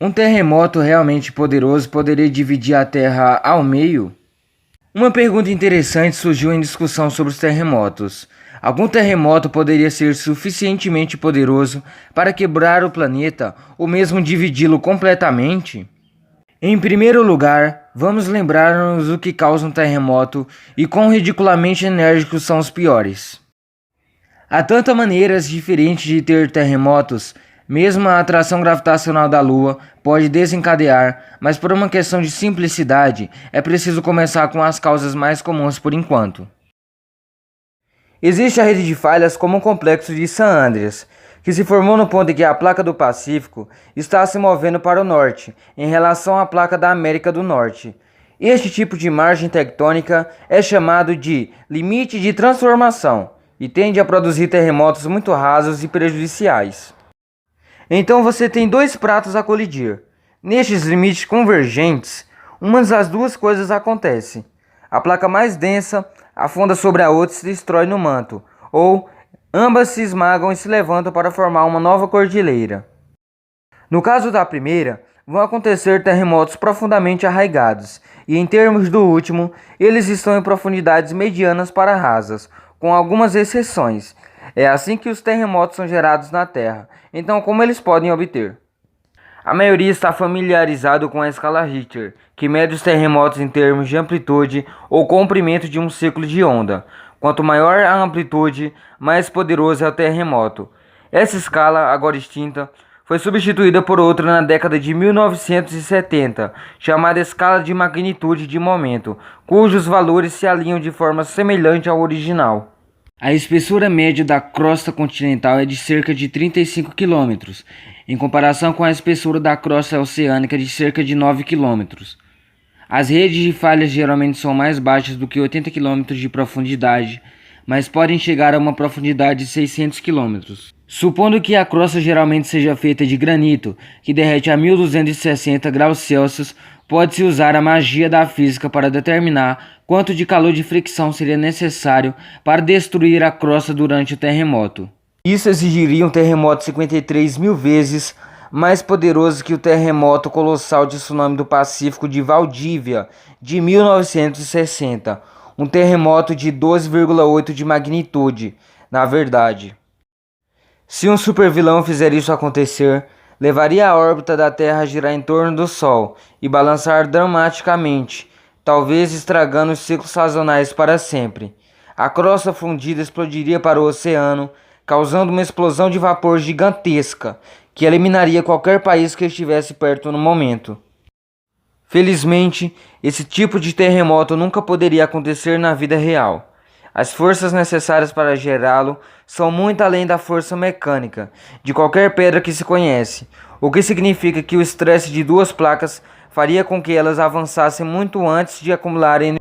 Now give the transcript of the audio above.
Um terremoto realmente poderoso poderia dividir a Terra ao meio? Uma pergunta interessante surgiu em discussão sobre os terremotos. Algum terremoto poderia ser suficientemente poderoso para quebrar o planeta ou mesmo dividi-lo completamente? Em primeiro lugar, vamos lembrar-nos o que causa um terremoto e quão ridiculamente enérgicos são os piores. Há tantas maneiras diferentes de ter terremotos, mesmo a atração gravitacional da Lua pode desencadear, mas por uma questão de simplicidade, é preciso começar com as causas mais comuns por enquanto. Existe a rede de falhas como o complexo de San Andreas, que se formou no ponto em que a placa do Pacífico está se movendo para o norte, em relação à placa da América do Norte. Este tipo de margem tectônica é chamado de limite de transformação e tende a produzir terremotos muito rasos e prejudiciais. Então você tem dois pratos a colidir. Nestes limites convergentes, uma das duas coisas acontece. A placa mais densa afunda sobre a outra e se destrói no manto, ou ambas se esmagam e se levantam para formar uma nova cordilheira. No caso da primeira, vão acontecer terremotos profundamente arraigados, e em termos do último, eles estão em profundidades medianas para rasas, com algumas exceções. É assim que os terremotos são gerados na Terra. Então, como eles podem obter? A maioria está familiarizado com a escala Richter, que mede os terremotos em termos de amplitude ou comprimento de um ciclo de onda. Quanto maior a amplitude, mais poderoso é o terremoto. Essa escala, agora extinta, foi substituída por outra na década de 1970, chamada escala de magnitude de momento, cujos valores se alinham de forma semelhante ao original. A espessura média da crosta continental é de cerca de 35 km, em comparação com a espessura da crosta oceânica de cerca de 9 km. As redes de falhas geralmente são mais baixas do que 80 km de profundidade, mas podem chegar a uma profundidade de 600 km. Supondo que a crosta geralmente seja feita de granito, que derrete a 1260 graus Celsius, pode-se usar a magia da física para determinar quanto de calor de fricção seria necessário para destruir a crosta durante o terremoto. Isso exigiria um terremoto 53 mil vezes mais poderoso que o terremoto colossal de tsunami do Pacífico de Valdívia de 1960, um terremoto de 12,8 de magnitude, na verdade. Se um supervilão fizer isso acontecer, levaria a órbita da Terra a girar em torno do Sol e balançar dramaticamente, talvez estragando os ciclos sazonais para sempre. A crosta fundida explodiria para o oceano, causando uma explosão de vapor gigantesca, que eliminaria qualquer país que estivesse perto no momento. Felizmente, esse tipo de terremoto nunca poderia acontecer na vida real. As forças necessárias para gerá-lo são muito além da força mecânica de qualquer pedra que se conhece, o que significa que o estresse de duas placas faria com que elas avançassem muito antes de acumularem